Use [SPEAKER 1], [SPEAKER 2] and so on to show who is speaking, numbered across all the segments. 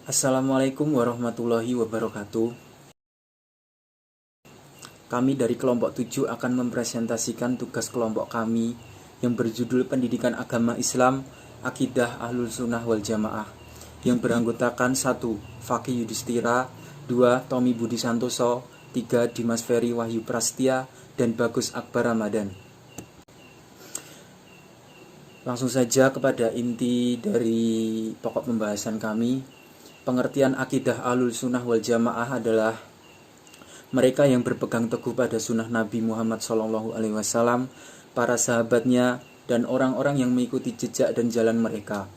[SPEAKER 1] Assalamualaikum warahmatullahi wabarakatuh. Kami dari kelompok 7 akan mempresentasikan tugas kelompok kami yang berjudul Pendidikan Agama Islam, Akidah Ahlul Sunnah wal Jamaah, yang beranggotakan 1. Fakih Yudhistira, 2. Tommy Budi Santoso, 3. Dimas Ferry Wahyu Prastia, dan Bagus Akbar Ramadan. Langsung saja kepada inti dari pokok pembahasan kami. Pengertian akidah Ahlul Sunnah wal Jamaah adalah mereka yang berpegang teguh pada sunnah Nabi Muhammad SAW, para sahabatnya, dan orang-orang yang mengikuti jejak dan jalan mereka,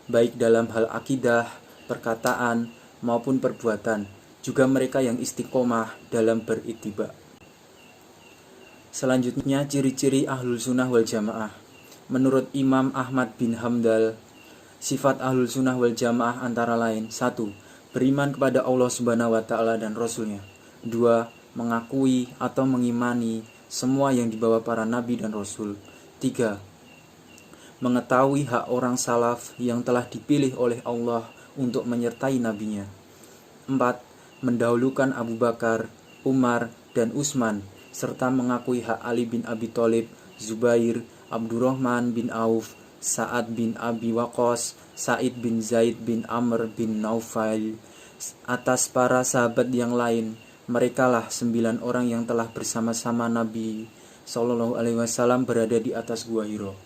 [SPEAKER 1] baik dalam hal akidah, perkataan, maupun perbuatan. Juga mereka yang istiqomah dalam berittiba. Selanjutnya, ciri-ciri Ahlul Sunnah wal Jamaah. Menurut Imam Ahmad bin Hambal, sifat Ahlul Sunnah wal Jamaah antara lain: 1. Beriman kepada Allah Subhanahu wa Ta'ala dan Rasulnya. 2. Mengakui atau mengimani semua yang dibawa para nabi dan rasul. 3. Mengetahui hak orang salaf yang telah dipilih oleh Allah untuk menyertai nabinya. 4. Mendahulukan Abu Bakar, Umar, dan Utsman, serta mengakui hak Ali bin Abi Thalib, Zubair, Abdurrahman bin Auf, Sa'ad bin Abi Waqqas, Sa'id bin Zaid bin Amr bin Naufal atas para sahabat yang lain. Merekalah 9 orang yang telah bersama-sama Nabi SAW berada di atas Gua Hiro.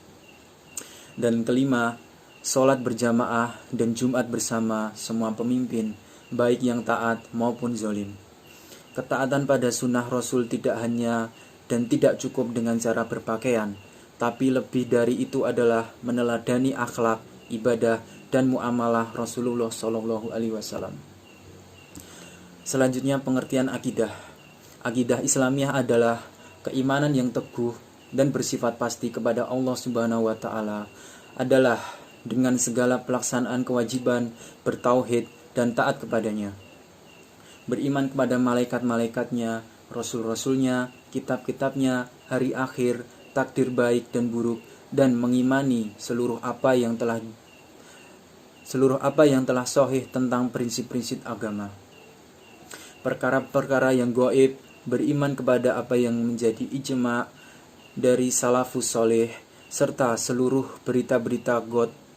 [SPEAKER 1] Dan kelima, sholat berjamaah dan Jumat bersama semua pemimpin, baik yang taat maupun zalim. Ketaatan pada sunnah Rasul tidak hanya dan tidak cukup dengan cara berpakaian, tapi lebih dari itu adalah meneladani akhlak, ibadah, dan muamalah Rasulullah SAW. Selanjutnya, pengertian akidah. Akidah Islamiyah adalah keimanan yang teguh dan bersifat pasti kepada Allah Subhanahu wa Ta'ala, adalah dengan segala pelaksanaan kewajiban bertauhid dan taat kepadanya. Beriman kepada malaikat-malaikatnya, rasul-rasulnya, kitab-kitabnya, hari akhir, takdir baik dan buruk, dan mengimani seluruh apa yang telah sahih tentang prinsip-prinsip agama. Perkara-perkara yang gaib, beriman kepada apa yang menjadi ijma' dari salafus soleh, serta seluruh berita-berita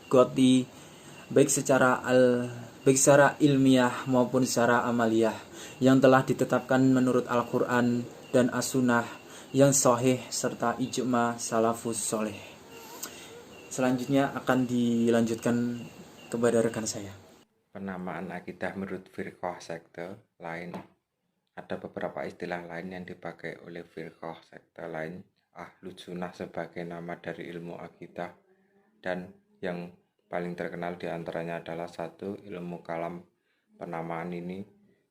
[SPEAKER 1] goti, baik secara ilmiah maupun secara amaliyah, yang telah ditetapkan menurut Al-Quran dan As-Sunnah yang sahih serta ijma' salafus soleh. Selanjutnya akan dilanjutkan kepada rekan saya.
[SPEAKER 2] Penamaan akidah menurut firqah sekte lain. Ada beberapa istilah lain yang dipakai oleh firqah sekte lain Ahlus Sunnah sebagai nama dari ilmu akidah, dan yang paling terkenal diantaranya adalah 1. Ilmu kalam. Penamaan ini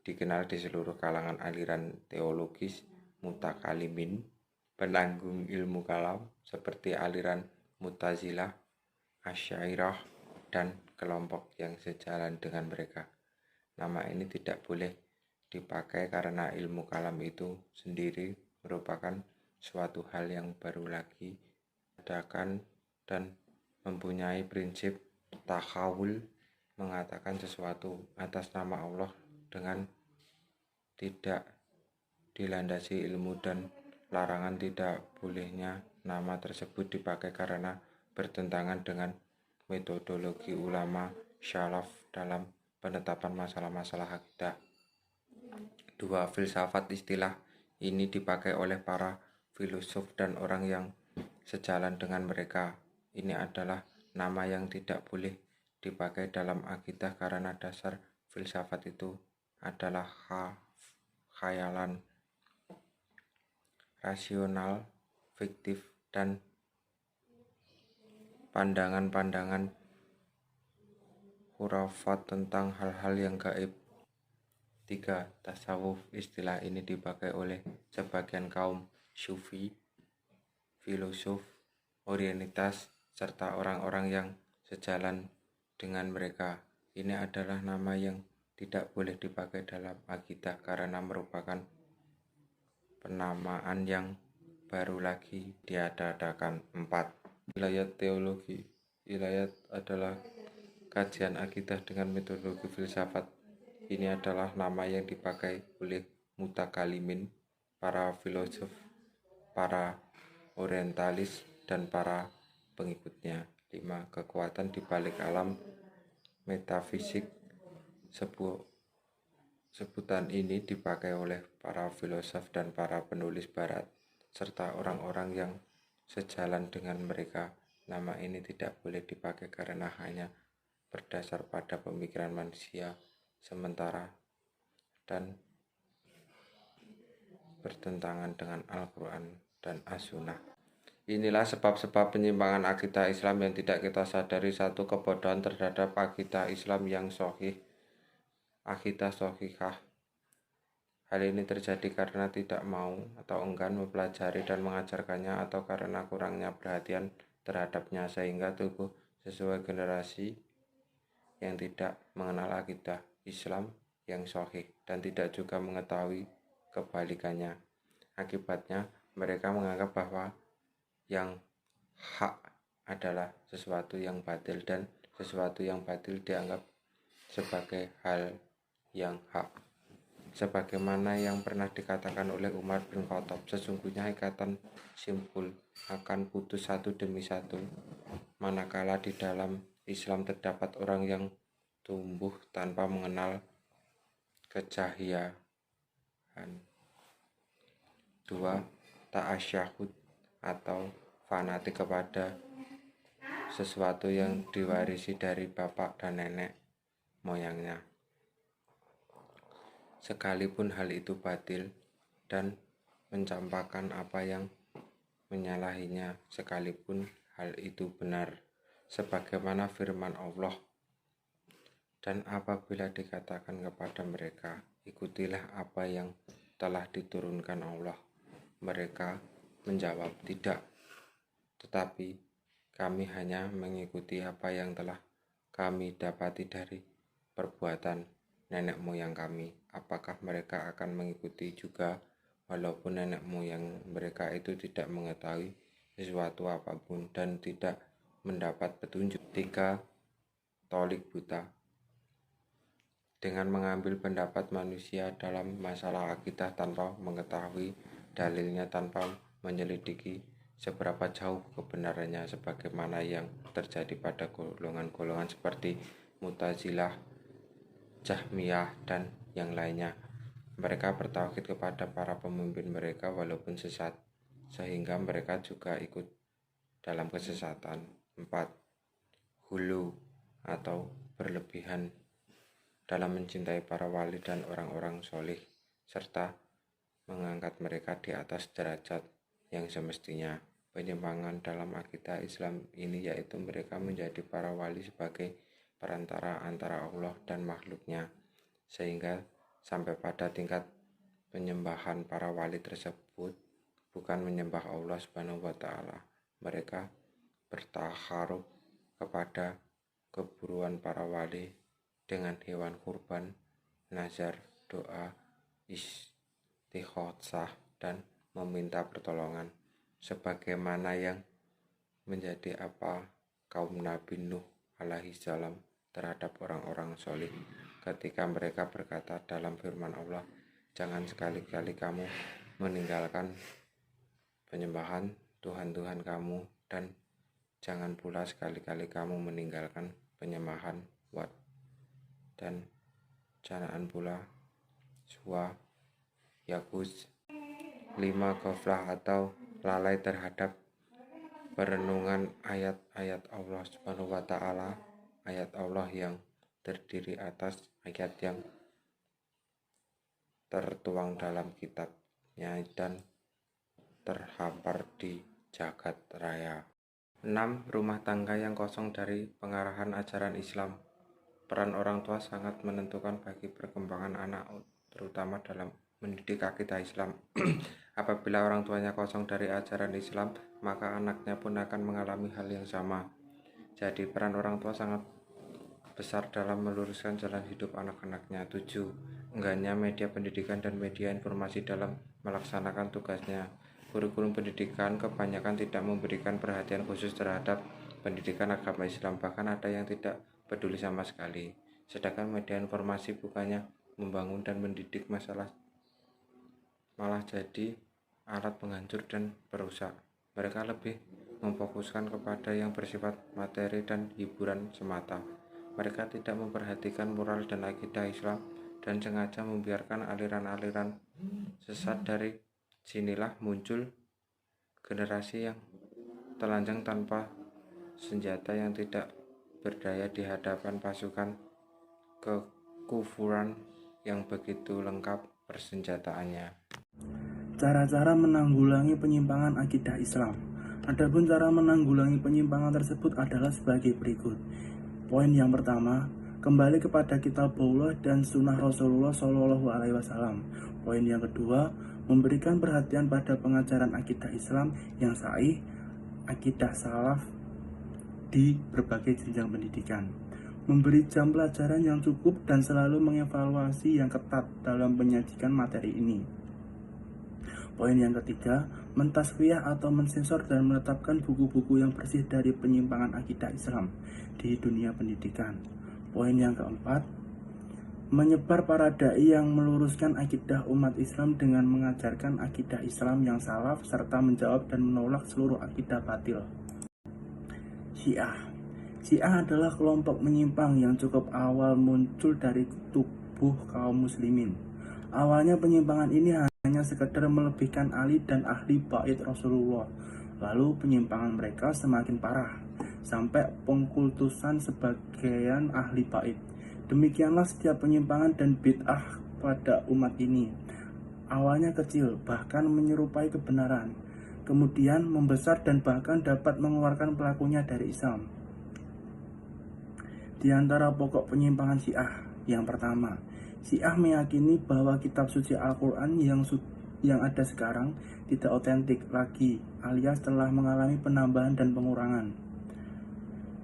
[SPEAKER 2] dikenal di seluruh kalangan aliran teologis mutakalimin penanggung ilmu kalam seperti aliran Mu'tazilah, Asy'ariyah, dan kelompok yang sejalan dengan mereka. Nama ini tidak boleh dipakai karena ilmu kalam itu sendiri merupakan suatu hal yang baru lagi adakan dan mempunyai prinsip takhawul, mengatakan sesuatu atas nama Allah dengan tidak dilandasi ilmu, dan larangan tidak bolehnya nama tersebut dipakai karena bertentangan dengan metodologi ulama syalaf dalam penetapan masalah-masalah akidah. 2. Filsafat. Istilah ini dipakai oleh para filosof dan orang yang sejalan dengan mereka. Ini adalah nama yang tidak boleh dipakai dalam akidah karena dasar filsafat itu adalah khayalan rasional, fiktif, dan pandangan-pandangan khurafat tentang hal-hal yang gaib. 3. Tasawuf. Istilah ini dipakai oleh sebagian kaum sufi, filosof, orientalitas, serta orang-orang yang sejalan dengan mereka. Ini adalah nama yang tidak boleh dipakai dalam akidah karena merupakan penamaan yang baru lagi diadakan. 4. Wilayat teologi. Wilayat adalah kajian akidah dengan metodologi filsafat. Ini adalah nama yang dipakai oleh mutakalimin, para filosof, para orientalis, dan para pengikutnya. 5. Kekuatan di balik alam metafisik. Sebutan ini dipakai oleh para filosof dan para penulis barat, serta orang-orang yang sejalan dengan mereka. Nama ini tidak boleh dipakai karena hanya berdasar pada pemikiran manusia sementara dan bertentangan dengan Al-Quran dan As-Sunnah. Inilah sebab-sebab penyimpangan akidah Islam yang tidak kita sadari. 1. Kebodohan terhadap akidah Islam yang sahih, akidah sahihah. Hal ini terjadi karena tidak mau atau enggan mempelajari dan mengajarkannya, atau karena kurangnya perhatian terhadapnya, sehingga tumbuh sesuai generasi yang tidak mengenal akidah Islam yang sahih dan tidak juga mengetahui kebalikannya. Akibatnya, mereka menganggap bahwa yang hak adalah sesuatu yang batil dan sesuatu yang batil dianggap sebagai hal yang hak. Sebagaimana yang pernah dikatakan oleh Umar bin Khattab, sesungguhnya ikatan simpul akan putus satu demi satu, manakala di dalam Islam terdapat orang yang tumbuh tanpa mengenal kejahilan. 2. Ta'asyahud atau fanatik kepada sesuatu yang diwarisi dari bapak dan nenek moyangnya, sekalipun hal itu batil, dan mencampakkan apa yang menyalahinya sekalipun hal itu benar, sebagaimana firman Allah. Dan apabila dikatakan kepada mereka, ikutilah apa yang telah diturunkan Allah, mereka menjawab, tidak, tetapi kami hanya mengikuti apa yang telah kami dapati dari perbuatan nenek moyang kami. Apakah mereka akan mengikuti juga walaupun nenek moyang mereka itu tidak mengetahui sesuatu apapun dan tidak mendapat petunjuk? 3. Tolik buta. Dengan mengambil pendapat manusia dalam masalah akidah tanpa mengetahui dalilnya, tanpa menyelidiki seberapa jauh kebenarannya, sebagaimana yang terjadi pada golongan-golongan seperti Mu'tazilah, Jahmiyah, dan yang lainnya. Mereka bertauhid kepada para pemimpin mereka walaupun sesat, sehingga mereka juga ikut dalam kesesatan. 4. Hulu atau berlebihan dalam mencintai para wali dan orang-orang soleh, serta mengangkat mereka di atas derajat yang semestinya. Penyimpangan dalam akidah Islam ini yaitu mereka menjadi para wali sebagai perantara antara Allah dan makhluknya, sehingga sampai pada tingkat penyembahan para wali tersebut bukan menyembah Allah Subhanahu wa Ta'ala. Mereka bertakarub kepada keburuan para wali dengan hewan kurban, nazar, doa, istighotsah, dan meminta pertolongan, sebagaimana yang menjadi apa kaum Nabi Nuh alaihi salam terhadap orang-orang soleh ketika mereka berkata dalam firman Allah, jangan sekali-kali kamu meninggalkan penyembahan Tuhan-Tuhan kamu, dan jangan pula sekali-kali kamu meninggalkan penyembahan Wat dan Canaan pula Suwa, Yakuz. 5. Ghaflah atau lalai terhadap perenungan ayat-ayat Allah Subhanahu wa Ta'ala, ayat Allah yang terdiri atas ayat yang tertuang dalam kitabnya dan terhampar di jagat raya. 6. Rumah tangga yang kosong dari pengarahan ajaran Islam. Peran orang tua sangat menentukan bagi perkembangan anak, terutama dalam mendidik akidah Islam. Apabila orang tuanya kosong dari ajaran Islam, maka anaknya pun akan mengalami hal yang sama. Jadi peran orang tua sangat besar dalam meluruskan jalan hidup anak-anaknya. 7. Enggannya media pendidikan dan media informasi dalam melaksanakan tugasnya. Kurikulum pendidikan kebanyakan tidak memberikan perhatian khusus terhadap pendidikan agama Islam, bahkan ada yang tidak peduli sama sekali. Sedangkan media informasi bukannya membangun dan mendidik malah jadi alat penghancur dan perusak. Mereka lebih memfokuskan kepada yang bersifat materi dan hiburan semata. Mereka tidak memperhatikan moral dan akidah Islam dan sengaja membiarkan aliran-aliran sesat. Dari sinilah muncul generasi yang telanjang tanpa senjata yang tidak berdaya di hadapan pasukan kekufuran yang begitu lengkap persenjataannya.
[SPEAKER 3] Cara-cara menanggulangi penyimpangan akidah Islam. Adapun cara menanggulangi penyimpangan tersebut adalah sebagai berikut. Poin yang pertama, kembali kepada kitabullah dan sunnah Rasulullah SAW. Poin yang kedua, memberikan perhatian pada pengajaran akidah Islam yang sahih, akidah salaf di berbagai jenjang pendidikan. Memberi jam pelajaran yang cukup dan selalu mengevaluasi yang ketat dalam penyajikan materi ini. Poin yang ketiga, mentasfiyah atau mensensor dan menetapkan buku-buku yang bersih dari penyimpangan akidah Islam di dunia pendidikan. Poin yang keempat, menyebar para dai yang meluruskan akidah umat Islam dengan mengajarkan akidah Islam yang salaf serta menjawab dan menolak seluruh akidah batil. Syiah adalah kelompok menyimpang yang cukup awal muncul dari tubuh kaum muslimin. Awalnya penyimpangan ini hanya sekedar melebihkan Ali dan ahli bait Rasulullah. Lalu penyimpangan mereka semakin parah sampai pengkultusan sebagian ahli bait. Demikianlah setiap penyimpangan dan bid'ah pada umat ini. Awalnya kecil, bahkan menyerupai kebenaran, kemudian membesar dan bahkan dapat mengeluarkan pelakunya dari Islam. Di antara pokok penyimpangan Syiah, yang pertama, Syiah meyakini bahwa kitab suci Al-Quran yang ada sekarang tidak otentik lagi, alias telah mengalami penambahan dan pengurangan.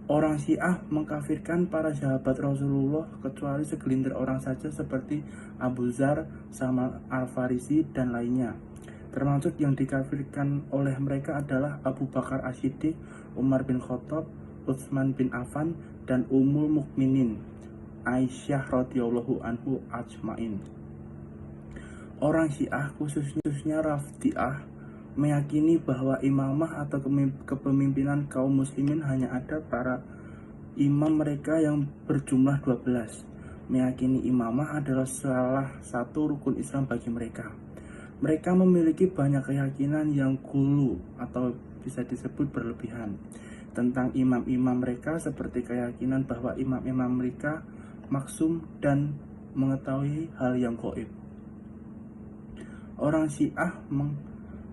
[SPEAKER 3] Orang Syiah mengkafirkan para sahabat Rasulullah kecuali segelintir orang saja seperti Abu Dzar, Salman Al-Farisi, dan lainnya. Termasuk yang dikafirkan oleh mereka adalah Abu Bakar As-Siddiq, Umar bin Khattab, Utsman bin Affan, dan Ummul Mukminin Aisyah radhiyallahu anhu ajmain. Orang Syiah khususnya Rafidhah meyakini bahwa imamah atau kepemimpinan kaum muslimin hanya ada para imam mereka yang berjumlah 12. Meyakini imamah adalah salah satu rukun Islam bagi mereka. Mereka memiliki banyak keyakinan yang gulu atau bisa disebut berlebihan tentang imam-imam mereka, seperti keyakinan bahwa imam-imam mereka maksum dan mengetahui hal yang gaib. Orang Syiah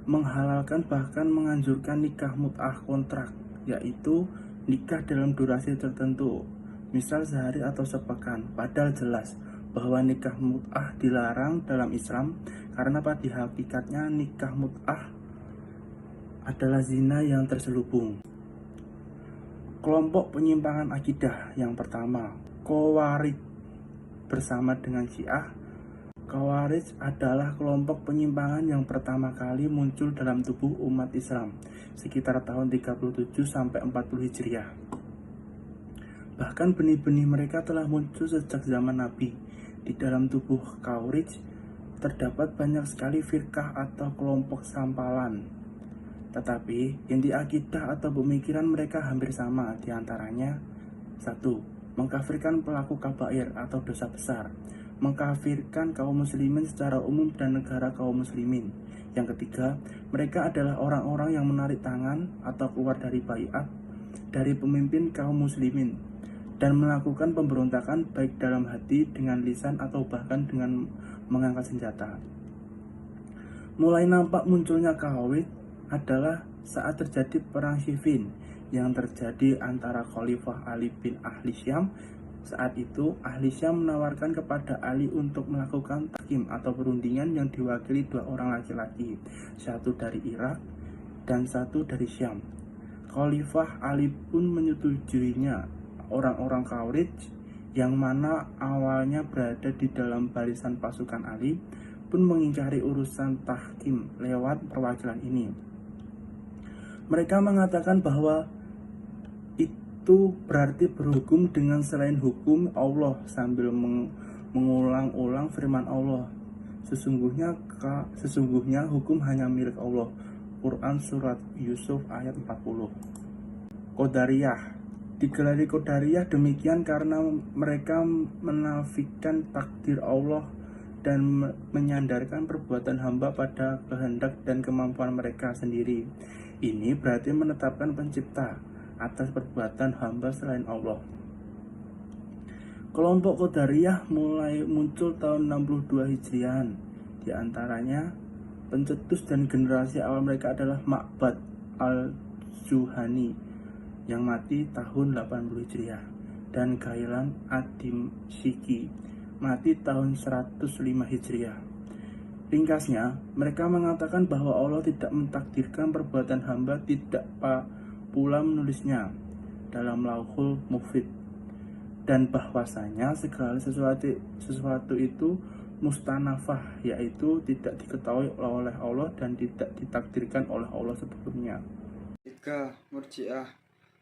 [SPEAKER 3] menghalalkan bahkan menganjurkan nikah mut'ah kontrak, yaitu nikah dalam durasi tertentu, misal sehari atau sepekan. Padahal jelas bahwa nikah mut'ah dilarang dalam Islam karena pada hakikatnya nikah mut'ah adalah zina yang terselubung. Kelompok penyimpangan akidah yang pertama, Khawarij. Bersama dengan Syiah, Khawarij adalah kelompok penyimpangan yang pertama kali muncul dalam tubuh umat Islam sekitar tahun 37-40 Hijriah. Bahkan benih-benih mereka telah muncul sejak zaman Nabi. Di dalam tubuh Khawarij terdapat banyak sekali firqah atau kelompok sampalan. Tetapi inti akidah atau pemikiran mereka hampir sama, diantaranya 1. Mengkafirkan pelaku kabair atau dosa besar, mengkafirkan kaum muslimin secara umum dan negara kaum muslimin. Yang ketiga, mereka adalah orang-orang yang menarik tangan atau keluar dari baiat dari pemimpin kaum muslimin dan melakukan pemberontakan baik dalam hati, dengan lisan, atau bahkan dengan mengangkat senjata. Mulai nampak munculnya Khawarij adalah saat terjadi perang Siffin yang terjadi antara Khalifah Ali bin Ahli Syam. Saat itu Ahli Syam menawarkan kepada Ali untuk melakukan tahkim atau perundingan yang diwakili 2 orang laki-laki, satu dari Irak dan satu dari Syam. Khalifah Ali pun menyetujuinya. Orang-orang Khawarij yang mana awalnya berada di dalam barisan pasukan Ali pun mengingkari urusan tahkim lewat perwakilan ini. Mereka mengatakan bahwa itu itu berarti berhukum dengan selain hukum Allah sambil mengulang-ulang firman Allah. Sesungguhnya hukum hanya milik Allah. Quran Surat Yusuf ayat 40. Qadariyah. Digelari Qadariyah demikian karena mereka menafikan takdir Allah dan menyandarkan perbuatan hamba pada kehendak dan kemampuan mereka sendiri. Ini berarti menetapkan pencipta atas perbuatan hamba selain Allah. Kelompok Qadariyah mulai muncul tahun 62 Hijriah. Di antaranya pencetus dan generasi awal mereka adalah Ma'bad al-Juhani yang mati tahun 80 Hijriah dan Ghailan ad-Dimsyqi mati tahun 105 Hijriah. Ringkasnya, mereka mengatakan bahwa Allah tidak mentakdirkan perbuatan hamba, tidak pula menulisnya dalam Lauhul Mahfuz, dan bahwasanya segala sesuatu itu mustanafah, yaitu tidak diketahui oleh Allah dan tidak ditakdirkan oleh Allah sebelumnya.
[SPEAKER 4] 3. Murji'ah.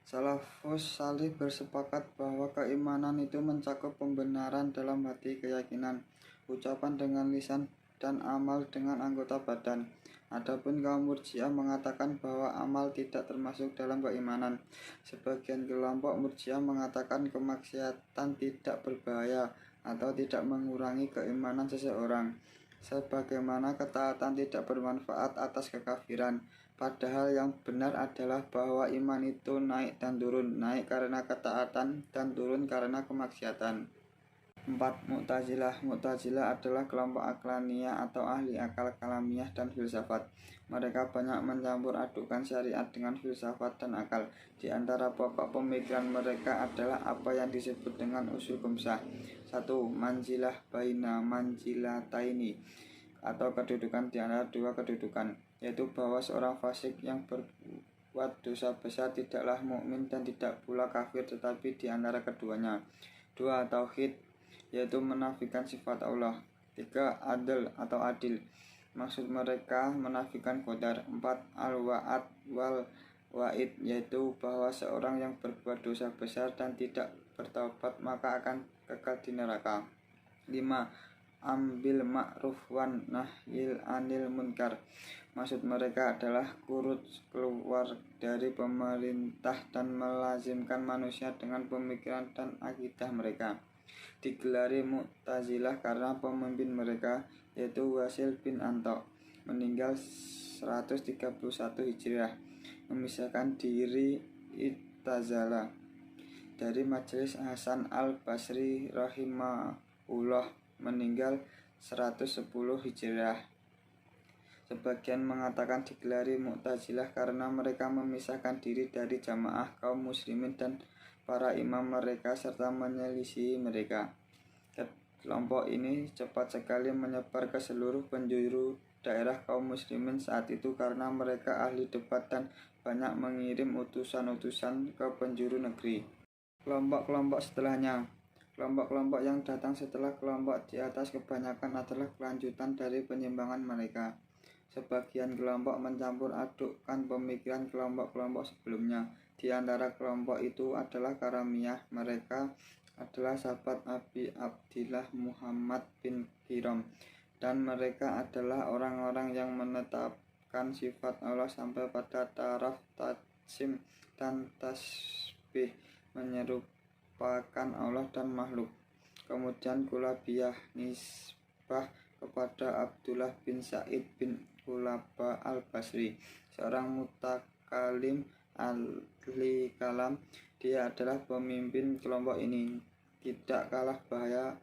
[SPEAKER 4] Salafus salih bersepakat bahwa keimanan itu mencakup pembenaran dalam hati, keyakinan, ucapan dengan lisan, dan amal dengan anggota badan. Adapun kaum Murji'ah mengatakan bahwa amal tidak termasuk dalam keimanan. Sebagian kelompok Murji'ah mengatakan kemaksiatan tidak berbahaya atau tidak mengurangi keimanan seseorang, sebagaimana ketaatan tidak bermanfaat atas kekafiran. Padahal yang benar adalah bahwa iman itu naik dan turun, naik karena ketaatan dan turun karena kemaksiatan. 4. Mu'tazilah. Mu'tazilah adalah kelompok aklaniyah atau ahli akal kalamiah dan filsafat. Mereka banyak mencampur adukan syariat dengan filsafat dan akal. Di antara pokok pemikiran mereka adalah apa yang disebut dengan usul khamsah. 1. Manzilah baina manzilataini, atau kedudukan di antara dua kedudukan, yaitu bahwa seorang fasik yang berbuat dosa besar tidaklah mukmin dan tidak pula kafir, tetapi di antara keduanya. 2. Tauhid, yaitu menafikan sifat Allah. 3. Adl atau adil, maksud mereka menafikan qadar. 4. Al-wa'ad wal wa'id, yaitu bahwa seorang yang berbuat dosa besar dan tidak bertaubat maka akan kekal di neraka. 5. Ambil ma'ruf wan nahyil anil munkar, maksud mereka adalah keluar dari pemerintah dan melazimkan manusia dengan pemikiran dan akidah mereka. Digelari Mu'tazilah karena pemimpin mereka, yaitu Wasil bin Antok, meninggal 131 Hijriah, memisahkan diri I'tazala dari Majelis. Hasan al-Basri rahimahullah meninggal 110 Hijriah. Sebagian mengatakan digelari Mu'tazilah karena mereka memisahkan diri dari jamaah kaum muslimin dan para imam mereka serta menyelisihi mereka. Kelompok ini cepat sekali menyebar ke seluruh penjuru daerah kaum muslimin saat itu karena mereka ahli debat dan banyak mengirim utusan-utusan ke penjuru negeri. Kelompok-kelompok setelahnya. Kelompok-kelompok yang datang setelah kelompok di atas kebanyakan adalah kelanjutan dari penyimpangan mereka. Sebagian kelompok mencampur adukkan pemikiran kelompok-kelompok sebelumnya. Di antara kelompok itu adalah Karamiyah. Mereka adalah sahabat Abi Abdillah Muhammad bin Hiram, dan mereka adalah orang-orang yang menetapkan sifat Allah sampai pada taraf tajsim dan tasbih, menyerupakan Allah dan makhluk. Kemudian Kulabiyah nisbah kepada Abdullah bin Sa'id bin Kulaba al-Basri, seorang mutakalim ahli kalam. Dia adalah pemimpin kelompok ini. Tidak kalah bahaya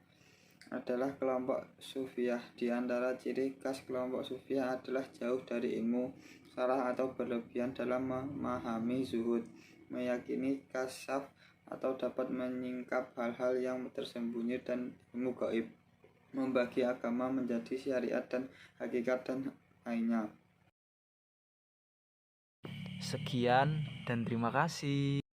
[SPEAKER 4] adalah kelompok Sufiyah. Di antara ciri khas kelompok Sufiyah adalah jauh dari ilmu, salah atau berlebihan dalam memahami zuhud, meyakini kasyaf atau dapat menyingkap hal-hal yang tersembunyi dan ilmu gaib, membagi agama menjadi syariat dan hakikat dan lainnya.
[SPEAKER 1] Sekian dan terima kasih.